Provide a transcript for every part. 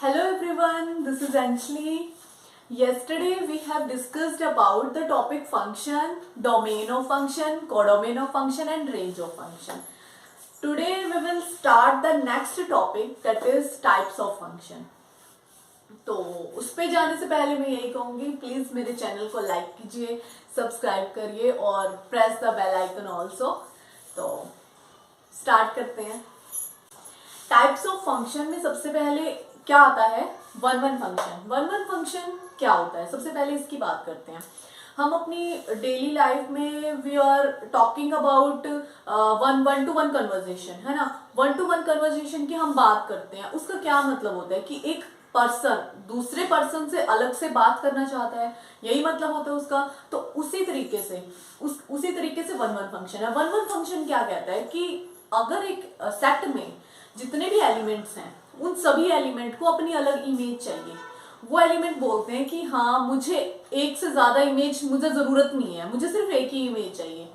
Hello everyone, this is Anjali. Yesterday we have discussed about the topic function, domain of function, codomain of function and range of function. Today we will start the next topic, that is types of function. तो उस पे जाने से पहले मैं यही कहूँगी, please मेरे चैनल को लाइक कीजिए, सब्सक्राइब करिए और press the bell icon also. तो स्टार्ट करते हैं। टाइप्स ऑफ फंक्शन में सबसे पहले क्या आता है? One one function. One one function क्या होता है, सबसे पहले इसकी बात करते हैं। हम अपनी डेली लाइफ में we are talking about one to one conversation, है ना। वन टू वन कन्वर्जेशन की हम बात करते हैं। उसका क्या मतलब होता है कि एक पर्सन दूसरे पर्सन से अलग से बात करना चाहता है, यही मतलब होता है उसका। तो उसी तरीके से वन वन फंक्शन है। वन वन फंक्शन क्या कहता है कि अगर एक सेट में जितने भी एलिमेंट्स हैं उन सभी एलिमेंट को अपनी अलग इमेज चाहिए, वो एलिमेंट बोलते हैं कि हाँ मुझे एक से ज्यादा इमेज मुझे जरूरत नहीं है, मुझे सिर्फ एक ही इमेज चाहिए।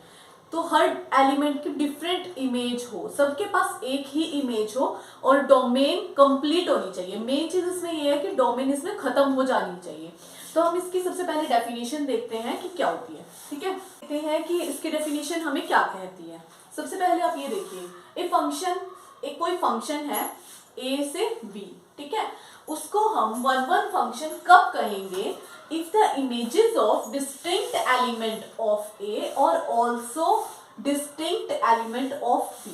तो हर एलिमेंट की डिफरेंट इमेज हो, सबके पास एक ही इमेज हो और डोमेन कंप्लीट होनी चाहिए। मेन चीज इसमें ये है कि डोमेन इसमें खत्म हो जानी चाहिए। तो हम इसकी सबसे पहले डेफिनेशन देखते हैं कि क्या होती है। ठीक है, देखते हैं कि इसकी डेफिनेशन हमें क्या कहती है। सबसे पहले आप ये देखिए, एक कोई फंक्शन है a से b, ठीक है, उसको हम वन वन फंक्शन कब कहेंगे? If the images of distinct element of a और also distinct element of b,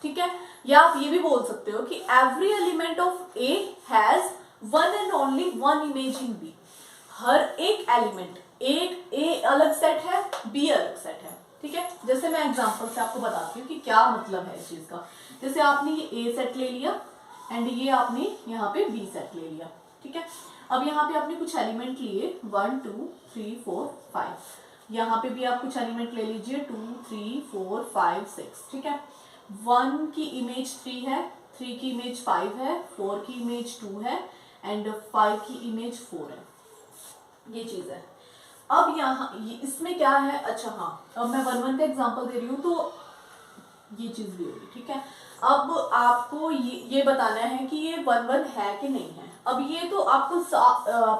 ठीक है। या आप ये भी बोल सकते हो कि every element of a has one and only one image in b। हर एक एलिमेंट, एक a अलग सेट है, b अलग सेट है, ठीक है। जैसे मैं एग्जांपल से आपको बताती हूँ कि क्या मतलब है इस चीज का। जैसे आपने ये a सेट ले लिया एंड ये आपने यहाँ पे b सेट ले लिया, ठीक है। अब यहाँ पे आपने कुछ एलिमेंट लिए 1 2 3 4 5। यहाँ पे भी आप कुछ एलिमेंट ले लीजिए 2 3 4 5 6, ठीक है। 1 की इमेज 3 है, 3 की इमेज 5 है, 4 की इमेज 2 है एंड 5 की इमेज 4 है। ये चीज है। अब यहाँ इसमें क्या है? अच्छा हाँ, अब मैं वन वन का एग्जांपल दे रही हूँ तो ये चीज भी होगी, ठीक है। अब आपको ये बताना है कि ये वन वन है कि नहीं है। अब ये तो आपको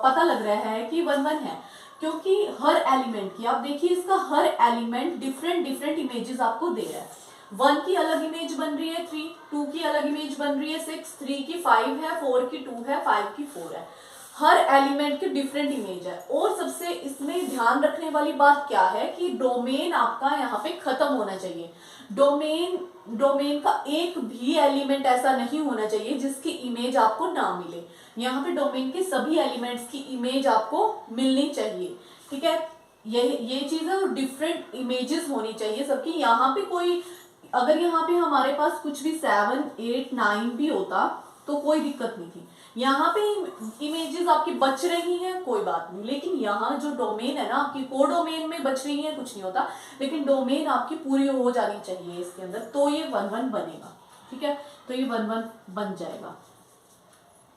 पता लग रहा है कि वन वन है, क्योंकि हर एलिमेंट की आप देखिए, इसका हर एलिमेंट डिफरेंट इमेजेस आपको दे रहा है। 1 की अलग इमेज बन रही है 3, 2 की अलग इमेज बन रही है 6, 3 की 5 है, 4 की 2 है, 5 की 4 है। हर एलिमेंट की डिफरेंट इमेज है। और सबसे इसमें ध्यान रखने वाली बात क्या है कि डोमेन आपका यहाँ पे खत्म होना चाहिए। डोमेन का एक भी एलिमेंट ऐसा नहीं होना चाहिए जिसकी इमेज आपको ना मिले। यहाँ पे डोमेन के सभी एलिमेंट्स की इमेज आपको मिलनी चाहिए, ठीक है। ये चीज है, डिफरेंट इमेजेस होनी चाहिए सबकी। यहाँ पे कोई, अगर यहाँ पे हमारे पास कुछ भी 7 8 9 भी होता तो कोई दिक्कत नहीं थी। यहाँ पे इमेजेस आपकी बच रही हैं, कोई बात नहीं, लेकिन यहाँ जो डोमेन है ना आपकी, कोडोमेन में बच रही है कुछ नहीं होता, लेकिन डोमेन आपकी पूरी हो जानी चाहिए इसके अंदर, तो ये वन वन बनेगा, ठीक है। तो ये वन वन बन जाएगा,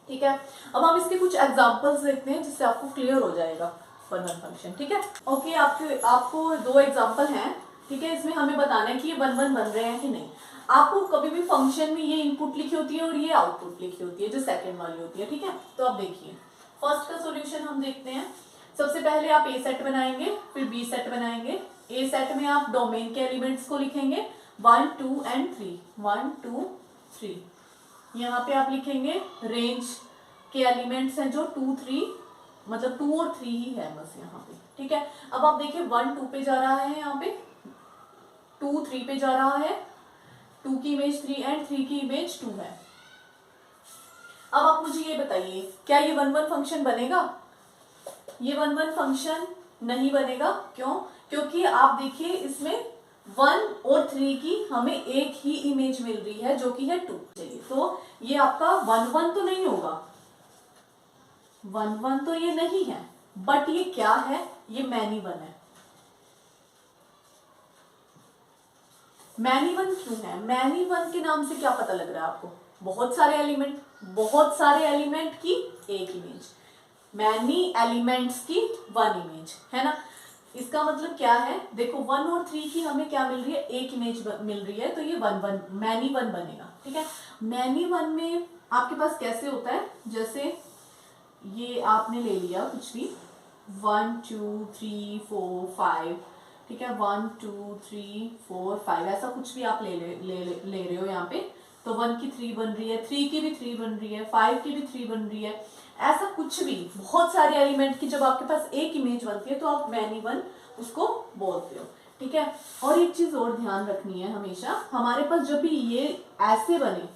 ठीक है। अब हम इसके कुछ एग्जांपल्स देखते हैं जिससे आपको क्लियर हो जाएगा वन वन फंक्शन, ठीक है। ओके, आपको 2 एग्जाम्पल हैं, ठीक है। इसमें हमें बताना है कि ये वन वन बन रहे हैं कि नहीं। आपको कभी भी फंक्शन में ये इनपुट लिखी होती है और ये आउटपुट लिखी होती है, जो सेकंड वाली होती है, ठीक है। तो आप देखिए, फर्स्ट का सॉल्यूशन हम देखते हैं। सबसे पहले आप ए सेट बनाएंगे, फिर बी सेट बनाएंगे। ए सेट में आप डोमेन के एलिमेंट्स को लिखेंगे 1 2 एंड 3, 1 2 3। यहाँ पे आप लिखेंगे रेंज के एलिमेंट्स हैं जो 2 3, मतलब 2 और 3 ही है बस यहाँ पे, ठीक है। अब आप देखिए 1 2 पे जा रहा है, यहाँ पे 2 3 पे जा रहा है, 2 की इमेज 3 एंड 3 की इमेज 2 है। अब आप मुझे ये बताइए, क्या ये वन वन फंक्शन बनेगा? ये वन वन फंक्शन नहीं बनेगा। क्यों? क्योंकि आप देखिए इसमें 1 और 3 की हमें एक ही इमेज मिल रही है जो कि है 2 चाहिए। तो ये आपका वन वन तो नहीं होगा, वन वन तो ये नहीं है, बट ये क्या है? ये मैनी वन है। मैनी वन क्यों है? मैनी वन के नाम से क्या पता लग रहा है आपको? बहुत सारे एलिमेंट की एक इमेज, मैनी एलिमेंट्स की वन इमेज, है ना। इसका मतलब क्या है? देखो 1 और 3 की हमें क्या मिल रही है? एक इमेज मिल रही है, तो ये वन वन मैनी वन बनेगा, ठीक है। मैनी वन में आपके पास कैसे होता है? जैसे ये आपने ले लिया कुछ भी 1 2 3 4 5, ठीक है, 1 2 3 4 5 ऐसा कुछ भी आप ले रहे हो यहाँ पे, तो 1 की 3 बन रही है, 3 की भी 3 बन रही है, 5 की भी 3 बन रही है, ऐसा कुछ भी बहुत सारे एलिमेंट की जब आपके पास एक इमेज बनती है तो आप मैनी वन उसको बोलते हो, ठीक है। और एक चीज और ध्यान रखनी है हमेशा, हमारे पास जब भी ये ऐसे बने,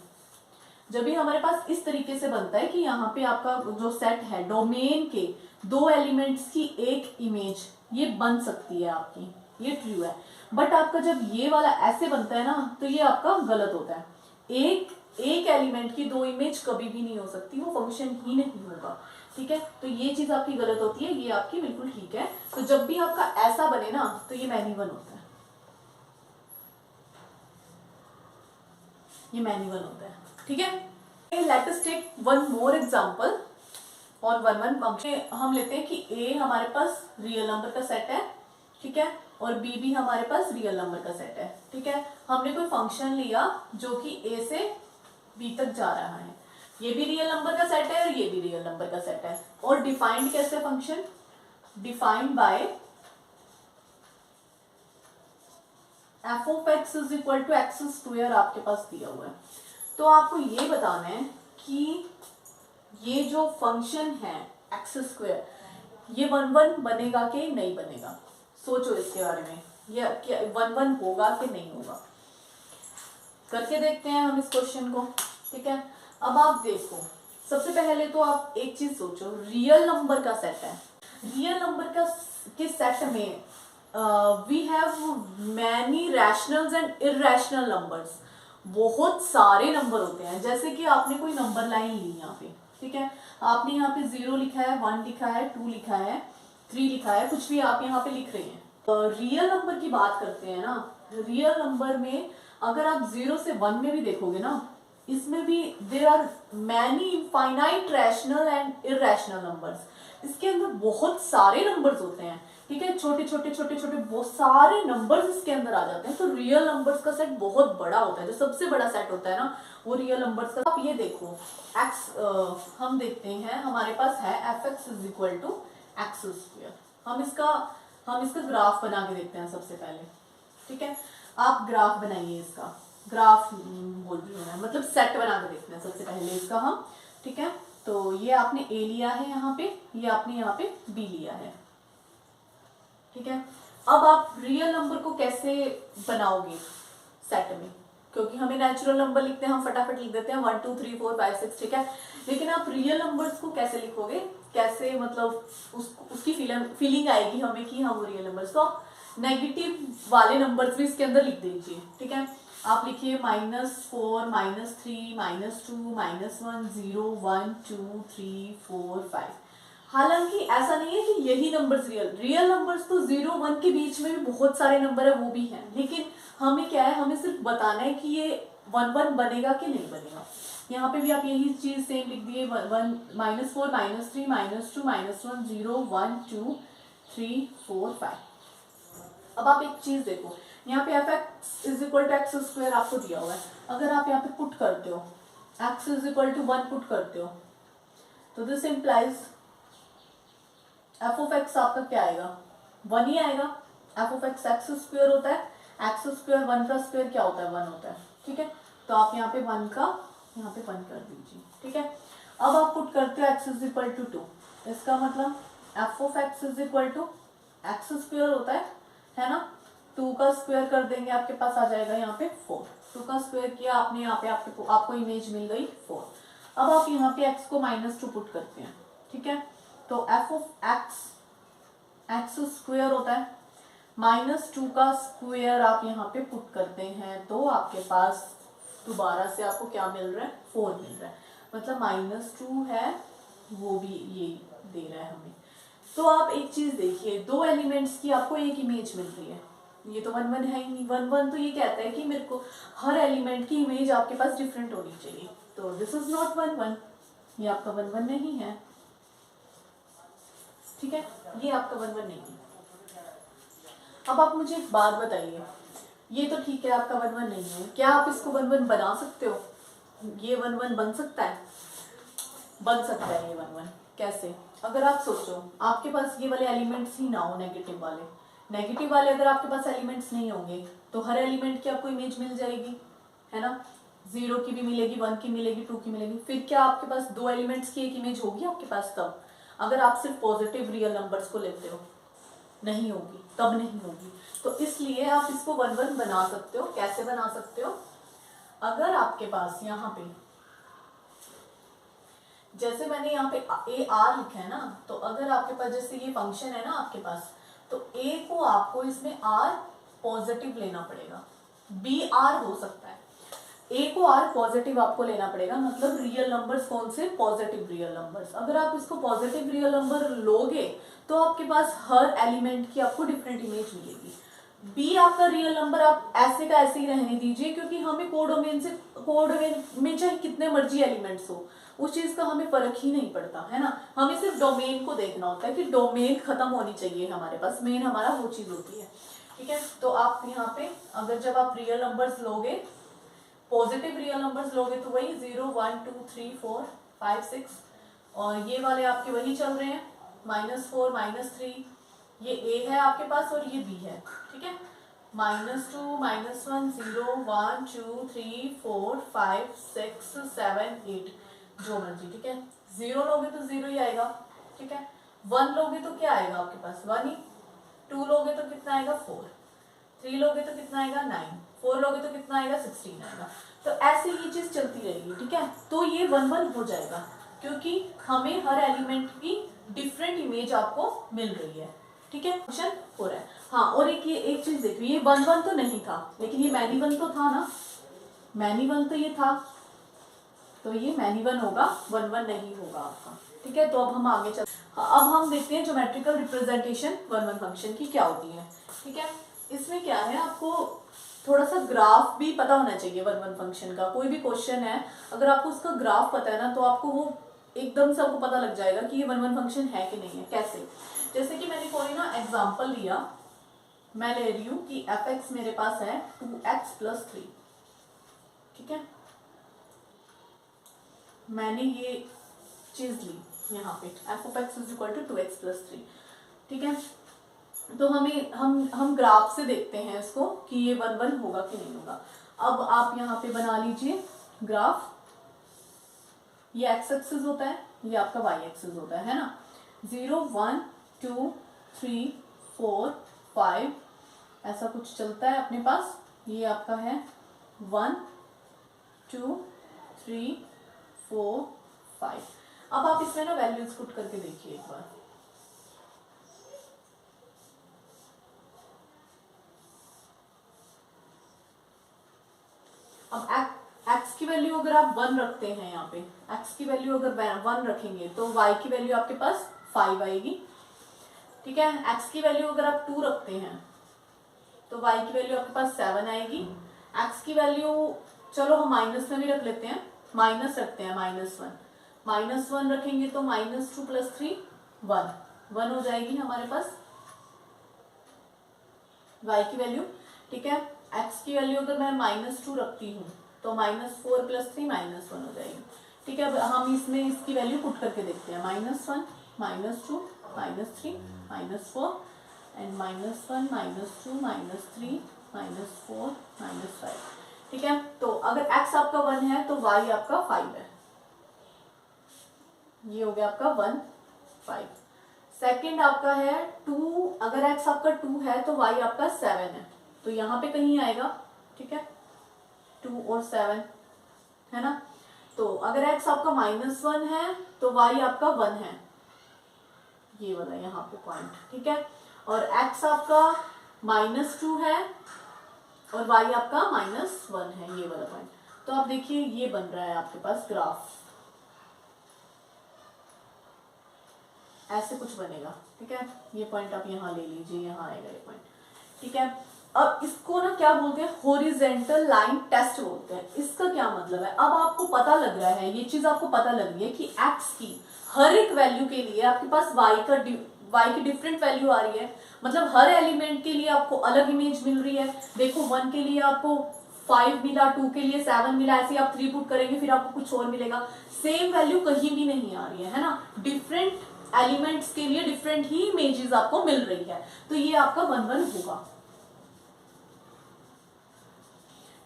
जब भी हमारे पास इस तरीके से बनता है कि यहाँ पे आपका जो सेट है डोमेन के दो एलिमेंट्स की एक इमेज ये बन सकती है आपकी, ये ट्रू है। बट आपका जब ये वाला ऐसे बनता है ना तो ये आपका गलत होता है। एक एलिमेंट की दो इमेज कभी भी नहीं हो सकती, वो फंक्शन ही नहीं होगा, ठीक है। तो ये चीज आपकी गलत होती है, ये आपकी बिल्कुल ठीक है। तो जब भी आपका ऐसा बने ना तो ये मैनी वन होता है, ये मैनी वन होता है, ठीक है। Let us take one more example on one one function. हम लेते हैं कि a हमारे पास रियल नंबर का सेट है, ठीक है, और b भी हमारे पास रियल नंबर का सेट है, ठीक है। हमने कोई फंक्शन लिया जो कि a से b तक जा रहा है, ये भी रियल नंबर का सेट है और ये भी रियल नंबर का सेट है। और डिफाइंड कैसे function, defined by f of x is equal to x square आपके पास दिया हुआ है। तो आपको ये बताना है कि ये जो फंक्शन है एक्स स्क्वायर, ये वन वन बनेगा कि नहीं बनेगा, सोचो इसके बारे में, ये क्या वन वन होगा कि नहीं होगा। करके देखते हैं हम इस क्वेश्चन को, ठीक है। अब आप देखो, सबसे पहले तो आप एक चीज सोचो, रियल नंबर का सेट है, रियल नंबर का के सेट में we have many rationals and irrational numbers, बहुत सारे नंबर होते हैं। जैसे कि आपने कोई नंबर लाइन ली यहाँ पे, ठीक है, आपने यहाँ पे 0 लिखा है, 1 लिखा है, 2 लिखा है, 3 लिखा है, कुछ भी आप यहाँ पे लिख रहे हैं। रियल नंबर की बात करते हैं ना, रियल नंबर में अगर आप 0 से 1 में भी देखोगे ना, इसमें भी there are many infinite rational and irrational numbers, इसके अंदर बहुत सारे नंबर्स होते हैं, ठीक है, छोटे छोटे छोटे छोटे बहुत सारे नंबर्स इसके अंदर आ जाते हैं। तो रियल नंबर्स का सेट बहुत बड़ा होता है, जो सबसे बड़ा सेट होता है ना वो रियल नंबर्स का। आप ये देखो x हम देखते हैं, हमारे पास है f x is equal to x square. हम इसका ग्राफ बना के देखते हैं सबसे पहले, ठीक है। आप ग्राफ बनाइए, इसका ग्राफ बोल रही हूँ मैं, मतलब सेट बना के देखते हैं सबसे पहले इसका हम, ठीक है। तो ये आपने a लिया है यहाँ पे, ये आपने यहाँ पे b लिया है, ठीक है। अब आप रियल नंबर को कैसे बनाओगे सेट में, क्योंकि हमें नेचुरल नंबर लिखते हैं, हम फटाफट लिख देते हैं 1 2 3 4 5 6, ठीक है। लेकिन आप रियल नंबर्स को कैसे लिखोगे, कैसे मतलब उसकी फीलिंग आएगी हमें कि हाँ वो रियल नंबर्स। तो आप नेगेटिव वाले नंबर्स भी इसके अंदर लिख दीजिए, ठीक है। आप लिखिए -4 -3 -2 -1 0 1 2 3 4 5। हालांकि ऐसा नहीं है कि यही नंबर्स रियल नंबर्स तो 0 1 के बीच में भी बहुत सारे नंबर है, वो भी हैं, लेकिन हमें क्या है, हमें सिर्फ बताना है कि ये 1 1 बनेगा कि नहीं बनेगा। यहाँ पे भी आप यही चीज सेम लिख दिए, -4 -3 -2 -1 0 1 2 3 4 5। अब आप एक चीज देखो, यहाँ पे f x is equal to x square आपको दिया हुआ है, अगर आप यहाँ पे पुट करते हो x is equal to 1 put करते हो तो this implies f of x आपका क्या आएगा, 1 ही आएगा। F of x x square होता है, एक्स स्क्वायर 1 का स्क्वायर क्या होता है, 1 होता है, ठीक है। तो आप यहाँ पे 1 का यहाँ पे 1 कर दीजिए, ठीक है। अब आप पुट करते हो एक्स इज इक्वल टू 2, इसका मतलब f of x is equal to x square होता है ना, 2 का स्क्वायर कर देंगे, आपके पास आ जाएगा यहाँ पे 4। 2 का स्क्वायर किया आपने, यहाँ पे आपको इमेज मिल गई 4। अब आप यहाँ पे x को -2 पुट करते हैं, ठीक है। तो f ऑफ x स्क्वायर होता है, -2 का स्क्वायर आप यहाँ पे पुट करते हैं तो आपके पास दोबारा से आपको क्या मिल रहा है, 4 मिल रहा है, मतलब -2 है वो भी ये दे रहा है हमें। तो आप एक चीज देखिए, दो एलिमेंट्स की आपको एक इमेज मिल रही है, ये तो 1 1 है ही नहीं। 1 1 तो ये कहता है कि मेरे को हर एलिमेंट की इमेज आपके पास डिफरेंट होनी चाहिए, तो दिस इज नॉट 1 1, ये आपका 1 1 नहीं है, ठीक है, ये आपका 1 1 नहीं है। अब आप मुझे एक बात बताइए, ये तो ठीक है आपका 1 1 नहीं है, क्या आप इसको 1 1 बना सकते हो, ये 1 1 बन सकता है? बन सकता है ये 1 1। कैसे? अगर आप सोचो आपके पास ये वाले एलिमेंट्स ही ना हो, नेगेटिव वाले अगर आपके पास एलिमेंट्स नहीं होंगे तो हर एलिमेंट की आपको इमेज मिल जाएगी, है ना। 0 की भी मिलेगी, 1 की मिलेगी, 2 की मिलेगी। फिर क्या आपके पास 2 एलिमेंट्स की एक इमेज होगी आपके पास तब, अगर आप सिर्फ पॉजिटिव रियल नंबर्स को लेते हो? नहीं होगी, तब नहीं होगी। तो इसलिए आप इसको 1 1 बना सकते हो। कैसे बना सकते हो? अगर आपके पास यहाँ पे जैसे मैंने यहाँ पे ए आर लिखा है ना, तो अगर आपके पास जैसे ये फंक्शन है ना आपके पास, तो ए को आपको इसमें आर पॉजिटिव लेना पड़ेगा, बी आर हो सकता है, ए को आर पॉजिटिव आपको लेना पड़ेगा। मतलब रियल नंबर्स कौन से? Positive real numbers. अगर आप इसको पॉजिटिव रियल नंबर लोगे तो आपके पास हर एलिमेंट की आपको डिफरेंट इमेज मिलेगी। बी आपका रियल नंबर आप ऐसे का ऐसे ही रहने दीजिए, क्योंकि हमें कोडोमेन में चाहे कितने मर्जी एलिमेंट्स हो, उस चीज का हमें फर्क ही नहीं पड़ता, है ना। हमें सिर्फ डोमेन को देखना होता है कि डोमेन खत्म होनी चाहिए हमारे पास, मेन हमारा वो चीज होती है, ठीक है। तो आप यहाँ पे अगर जब आप रियल नंबर्स लोगे, पॉजिटिव रियल नंबर्स लोगे, तो वही 0 1 2 3 4 5 6, और ये वाले आपके वही चल रहे हैं, -4 -3, ये ए है आपके पास और ये बी है, ठीक है। -2 -1 0 1 2 3 4 5 6 7 8, जो मर्जी, ठीक है। 0 लोगे तो 0 ही आएगा, ठीक है। 1 लोगे तो क्या आएगा आपके पास? 1 ही। 2 लोगे तो कितना आएगा? 4। 3 लोगे तो कितना आएगा? 9। 4 लोगे तो कितना आएगा? 16 आएगा। तो ऐसे ये चीज चलती रहेगी, ठीक है। तो ये 1 1 हो जाएगा, क्योंकि हमें हर एलिमेंट की डिफरेंट इमेज आपको मिल रही है, ठीक है। फंक्शन हो रहा है। हाँ, और एक चीज देखिए, ये 1 1 तो नहीं था, लेकिन ये मैनी 1 तो था ना, मैनी 1 तो ये था, तो ये मैनी 1 होगा, 1 1 नहीं होगा आपका, ठीक है। तो अब हम आगे चल, अब हम देखते हैं ज्योमेट्रिकल रिप्रेजेंटेशन 1 1 फंक्शन की क्या होती है, ठीक है। इसमें क्या है, आपको थोड़ा सा ग्राफ भी पता होना चाहिए 1 1 फंक्शन का। कोई भी क्वेश्चन है, अगर आपको उसका ग्राफ पता है ना, तो आपको वो एकदम से आपको पता लग जाएगा कि ये 1 1 फंक्शन है कि नहीं है। कैसे? जैसे कि मैंने कोई ना एग्जाम्पल लिया, मैं ले रही हूँ कि f(x) मेरे पास है 2x + 3, ठीक है। मैंने ये चीज ली यहाँ पे, f(x) = 2x + 3, ठीक है। तो हम ग्राफ से देखते हैं इसको कि ये 1 1 होगा कि नहीं होगा। अब आप यहाँ पे बना लीजिए ग्राफ, ये x एक्सिस होता है, ये आपका y एक्सिस होता है ना। 0 1 2 3 4 5 ऐसा कुछ चलता है अपने पास। ये आपका है 1 2 3 4 5। अब आप इसमें ना वैल्यूज पुट करके देखिए एक बार। अब x की वैल्यू अगर आप 1 रखते हैं, यहाँ पे x की वैल्यू अगर 1 रखेंगे तो y की वैल्यू आपके पास 5 आएगी, ठीक है। x की वैल्यू अगर आप 2 रखते हैं तो y की वैल्यू आपके पास 7 आएगी। x की वैल्यू चलो हम माइनस में भी रख लेते हैं, माइनस रखते हैं, -1 रखेंगे तो -2 + 3 1 हो जाएगी हमारे पास y की वैल्यू, ठीक है। x की वैल्यू अगर मैं -2 रखती हूँ तो -4 + 3 -1 हो जाएगी, ठीक है। अब हम इसमें इसकी वैल्यू पुट करके देखते हैं, -1 -2 -3 -4 एंड -1 -2 -3 -4 -5, ठीक है। तो अगर x आपका 1 है तो y आपका 5 है, ये हो गया आपका 1 5। सेकंड आपका है 2, अगर x आपका 2 है तो y आपका 7 है, तो यहाँ पे कहीं आएगा, ठीक है। 2 और 7 है ना। तो अगर x आपका -1 है तो y आपका 1 है, ये वाला यहाँ पे पॉइंट, ठीक है। और x आपका -2 है और y आपका -1 है, ये वाला पॉइंट। तो आप देखिए ये बन रहा है आपके पास ग्राफ, ऐसे कुछ बनेगा, ठीक है। ये पॉइंट आप यहाँ ले लीजिए, यहाँ आएगा ये पॉइंट, ठीक है। अब इसको ना क्या बोलते हैं, हॉरिजॉन्टल लाइन टेस्ट बोलते हैं। इसका क्या मतलब है, अब आपको पता लग रहा है, ये चीज आपको पता लग रही है कि x की हर एक वैल्यू के लिए आपके पास y की डिफरेंट वैल्यू आ रही है। मतलब हर एलिमेंट के लिए आपको अलग इमेज मिल रही है। देखो 1 के लिए आपको 5 मिला, 2 के लिए 7 मिला, ऐसे आप 3 पुट करेंगे फिर आपको कुछ और मिलेगा। सेम वैल्यू कहीं भी नहीं आ रही है ना, डिफरेंट एलिमेंट्स के लिए डिफरेंट ही इमेजेस आपको मिल रही है, तो ये आपका 1 1 होगा।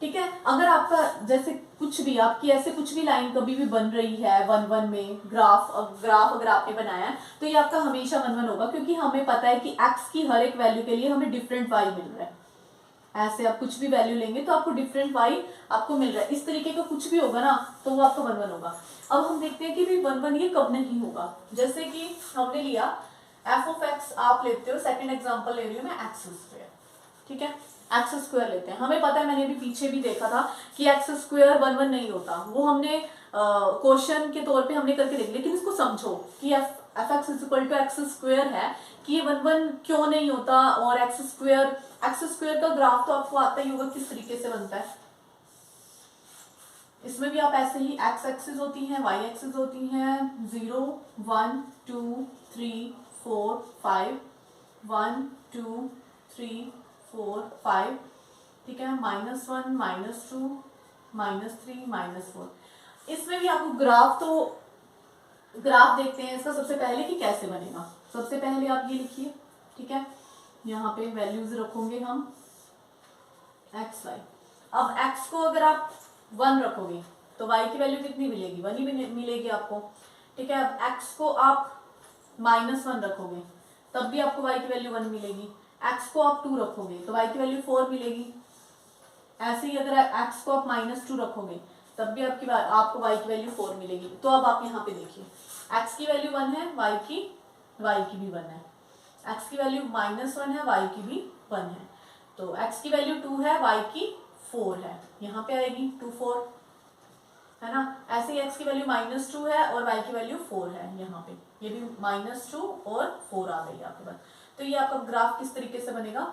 ठीक है, अगर आपका जैसे कुछ भी आपकी ऐसे कुछ भी लाइन कभी भी बन रही है 1 1 में, ग्राफ अगर आपने बनाया है तो ये आपका हमेशा 1 1 होगा, क्योंकि हमें पता है कि x की हर एक वैल्यू के लिए हमें डिफरेंट y मिल रहा है। ऐसे आप कुछ भी वैल्यू लेंगे तो आपको डिफरेंट y आपको मिल रहा है, इस तरीके का कुछ भी होगा ना तो वो आपका 1 1 होगा। अब हम देखते हैं कि भाई 1 1 ये कब नहीं होगा। जैसे कि हमने लिया f ऑफ x, आप लेते हो, सेकंड एग्जांपल ले रही हूँ मैं, x स्क्वायर। ठीक है, एक्स स्क्वायर लेते हैं, हमें पता है, मैंने अभी पीछे भी देखा था कि एक्स स्क्वायर 1 1 नहीं होता, वो हमने क्वेश्चन के तौर पे हमने करके देख, लेकिन इसको समझो कि f x is equal to x square है कि ये 1 1 क्यों नहीं होता। और एक्स स्क्वायर का ग्राफ तो आपको आता ही होगा किस तरीके से बनता है। इसमें भी आप ऐसे ही एक्स एक्सिस होती हैं, वाई एक्सिस होती हैं, 0 1 2 3 4 5 1 2 3 4 5, ठीक है, -1 -2 -3 -4। इसमें भी आपको ग्राफ देखते हैं इसका सबसे पहले कि कैसे बनेगा। सबसे पहले आप ये लिखिए, ठीक है, यहाँ पे वैल्यूज रखोगे हम x y। अब x को अगर आप 1 रखोगे तो y की वैल्यू कितनी मिलेगी, 1 ही मिलेगी आपको। ठीक है, अब x को आप -1 रखोगे तब भी आपको y की वैल्यू 1 मिलेगी। x को आप 2 रखोगे तो y की वैल्यू 4 मिलेगी। ऐसे ही अगर x को आप -2 रखोगे तब भी आपको y की वैल्यू 4 मिलेगी। तो अब आप यहाँ पे देखिए, x की वैल्यू 1 है, y की भी 1 है, x की वैल्यू -1 है, y की भी 1 है, तो x की वैल्यू 2 है, y की 4 है, यहाँ पे आएगी 2 4, है ना। ऐसे ही x की वैल्यू -2 है और y की वैल्यू 4 है, यहाँ पे ये भी -2 और 4 आ गई आपके पास। तो ये आपका ग्राफ किस तरीके से बनेगा,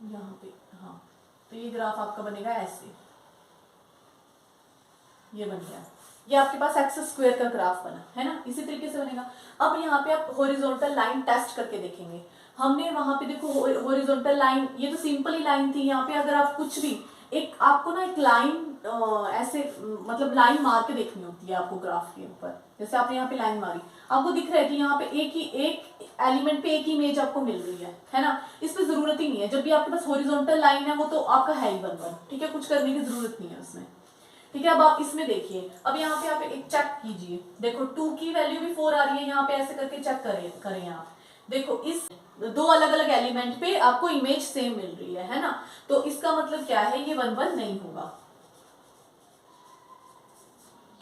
यहाँ पे, हाँ, तो ये ग्राफ आपका बनेगा ऐसे, ये बन गया, ये आपके पास एक्स स्क्वायर का ग्राफ बना है ना, इसी तरीके से बनेगा। अब यहाँ पे आप हॉरिजॉन्टल लाइन टेस्ट करके देखेंगे। हमने वहां पे देखो हॉरिजॉन्टल लाइन, ये तो सिंपल ही लाइन थी। यहाँ पे अगर आप कुछ भी एक आपको ना एक लाइन ऐसे मतलब लाइन मार के देखनी होती है आपको ग्राफ के ऊपर। जैसे आपने यहाँ पे लाइन मारी, आपको दिख रहा है कि यहाँ पे एक एलिमेंट पे एक ही इमेज आपको मिल रही है ना। इस पे जरूरत ही नहीं है, जब भी आपके पास हॉरिजॉन्टल लाइन है वो तो आपका है ही 1 1, ठीक है, कुछ करने की जरूरत नहीं है उसमें। ठीक है, अब आप इसमें देखिए, अब यहाँ पे आप एक चेक कीजिए, देखो 2 की वैल्यू भी 4 आ रही है, यहाँ पे ऐसे करके चेक करें आप, देखो इस 2 अलग अलग एलिमेंट पे आपको इमेज सेम मिल रही है ना। तो इसका मतलब क्या है, ये 1 1 नहीं होगा।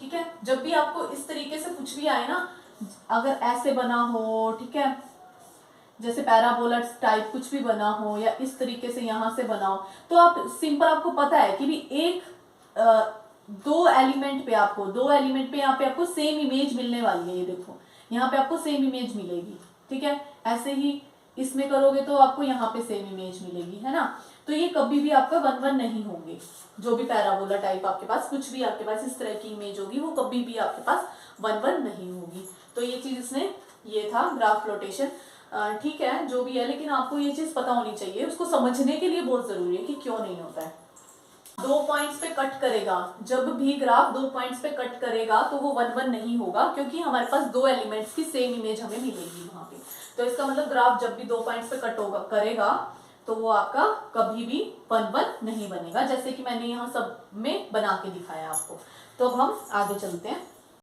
ठीक है, जब भी आपको इस तरीके से कुछ भी आए ना, अगर ऐसे बना हो, ठीक है, जैसे पैराबोला टाइप कुछ भी बना हो या इस तरीके से यहां से बना हो, तो आप सिंपल, आपको पता है कि भी दो एलिमेंट पे यहाँ पे आपको सेम इमेज मिलने वाली है। ये देखो यहाँ पे आपको सेम इमेज मिलेगी, ठीक है। ऐसे ही इसमें करोगे तो आपको यहाँ पे सेम इमेज मिलेगी, है ना। तो ये कभी भी आपका 1 1 नहीं होंगे। जो भी पैराबोला टाइप आपके पास कुछ भी आपके पास इस तरह की इमेज होगी, वो कभी भी आपके पास 1 1 नहीं होगी। तो ये चीज इसने, ये था ग्राफ फ्लोटेशन, ठीक है, जो भी है, लेकिन आपको ये चीज पता होनी चाहिए, उसको समझने के लिए बहुत जरूरी है कि क्यों नहीं होता है। 2 पॉइंट्स पे कट करेगा, जब भी ग्राफ 2 पॉइंट्स पे कट करेगा तो वो 1 1 नहीं होगा, क्योंकि हमारे पास 2 एलिमेंट्स की सेम इमेज हमें मिलेगी वहां पे। तो इसका मतलब ग्राफ जब भी 2 पॉइंट्स पे कट करेगा तो वो आपका कभी भी 1 1 नहीं बनेगा, जैसे कि मैंने यहाँ सब में बना के दिखाया आपको। तो अब हम आगे चलते हैं।